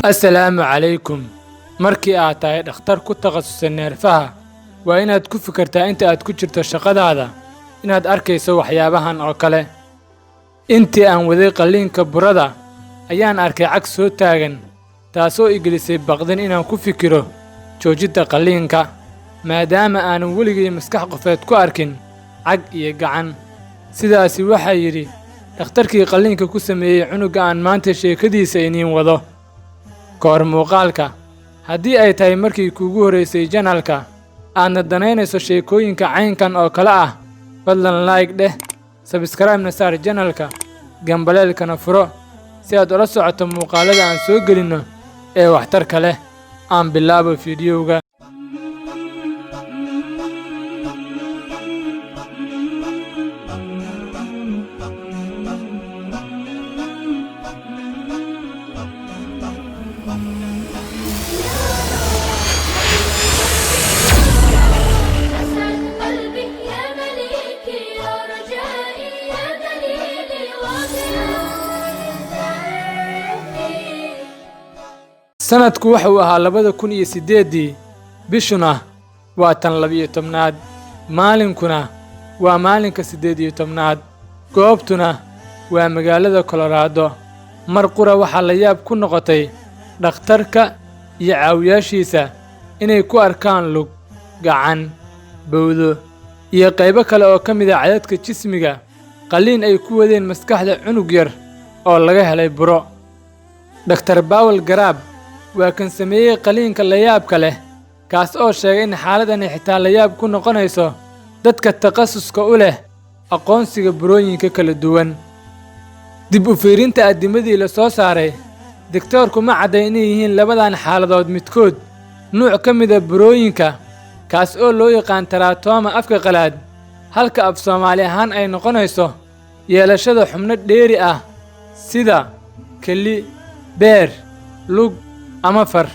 السلام عليكم. markii aad tahay dhakhtar ku takhasusay neerfaha waa inaad ku fikirtaa inta aad ku jirto shaqadaada inaad arkayso waxyaabahan oo kale. intii aan waday qalliinka burada ayaan arkay cag soo taagan taasoo igilisay baqdin inaan ku fikiro joojinta qalliinka maadaama aanan weligay maskax qofeed ku arkin cag iyo gacan. sidaasi waxaa yidhi dhakhtarkii qalliinka ku sameeyey cunuga aan maanta sheekadiisa iniin wado. kahor muuqaalka haddii ay tahay markii kuugu horeysay janalka aadna danaynayso sheekooyinka caynkan oo kale ah fadlan like dheh, sabscribe-na saar janalka, gambaleelkana furo si aad ula socoto muuqaalada aan soo gelinno ee waxtarka leh. aan bilaabo fiidiyowga. sanadku wuxuu ahaa 2008 bishuna waa tan 12aad maalinkuna waa maalinka 18aad goobtuna waa magaalada Colorado. mar qura waxaa la yaab ku noqotay dhakhtarka iyo caawiyaashiisa inay ku arkaan lug, gacan, bowdo iyo qaybo kale oo ka mid ah cadadka jismiga qalliin ay ku wadeen maskaxda cunug yar oo laga helay buro. Dr. Paul Grab waa kan sameeyey qalliinka la yaabka leh kaas oo sheegay in xaaladani xitaa la yaab ku noqonayso dadka takhasuska u leh aqoonsiga burooyinka kala duwan. dib u fiirinta adimadii la soo saaray doktorku ma caddayn inay yihiin labadan xaaladood midkood nuuc ka mid ah burooyinka kaas oo loo yaqaan teratoma afka qalaad halka af Soomaali ahaan ay noqonayso yeelashada xubno dheeri ah sida keli, beer, lug ama far.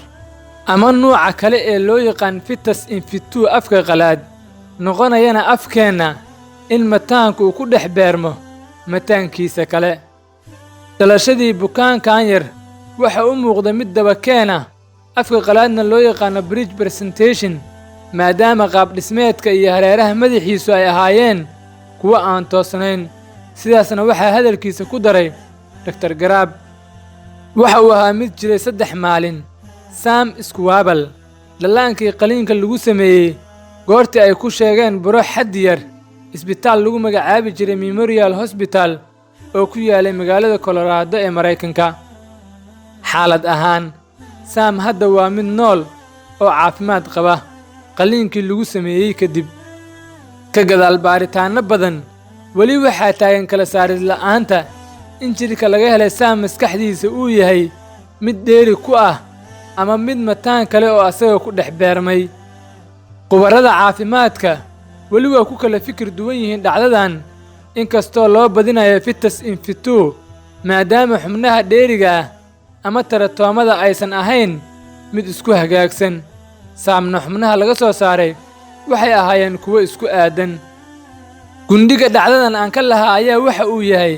ama nuuca kale ee loo yaqaan fetus in situ afka qalaad noqonayana afkeena in mataanku uu ku dhex beermo mataankiisa kale. dhalashadii bukaankan yar waxa u muuqda mid daba keena afka qalaadna loo yaqaano bridge presentation maadaama qaab dhismeedka iyo hareeraha madaxiisu ay ahaayeen kuwa aan toosnayn. sidaasna waxaa hadalkiisa ku daray Dr. Grab. waxa uu ahaa mid jiray 3 maalin. Sam Schwabel dhalaankii qalliinka lagu sameeyey goortii ay ku sheegeen buro xaddi yar isbitaal lagu magacaabi jiray Memorial Hospital oo ku yaalay magaalada Colorado ee Mareykanka. xaalad ahaan Sam hadda waa mid nool oo caafimaad qaba qalliinkii lagu sameeyey kadib. ka gadaal baaritaano badan weli waxaa taagan kala saarid la'aanta in jirka laga helay Sam maskaxdiisa uu yahay mid dheeri ku ah ama mid mataan kale oo asaga ku dhex beermay. qubarada caafimaadka weli waa ku kala fikir duwan yihiin dhacdadan inkastoo loo badinayo fetus in situ maadaama xubnaha dheeriga ah ama teratomada aysan ahayn mid isku hagaagsan. Samna xubnaha laga soo saaray waxay ahaayeen kuwo isku aadan. gundhiga dhacdadan aan ka lahaa ayaa waxa uu yahay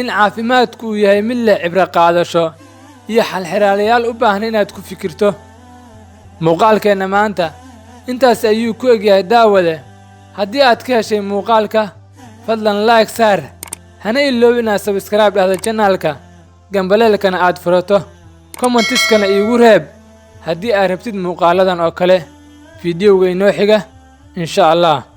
in caafimaadku uu yahay mid leh cibro qaadasho iyo xalxiraalayaal u baahan inaad ku fikirto. muuqaalkeenna maanta intaas ayuu ku egyahay daawade. haddii aad ka heshay muuqaalka fadlan like saar, hana iloobin inaad subscribe dhahdo janaalka, gambaleelkana aad furato, commentiskana iigu reeb haddii aad rabtid muuqaaladan oo kale. fiidiyowga inoo xiga insha Allah.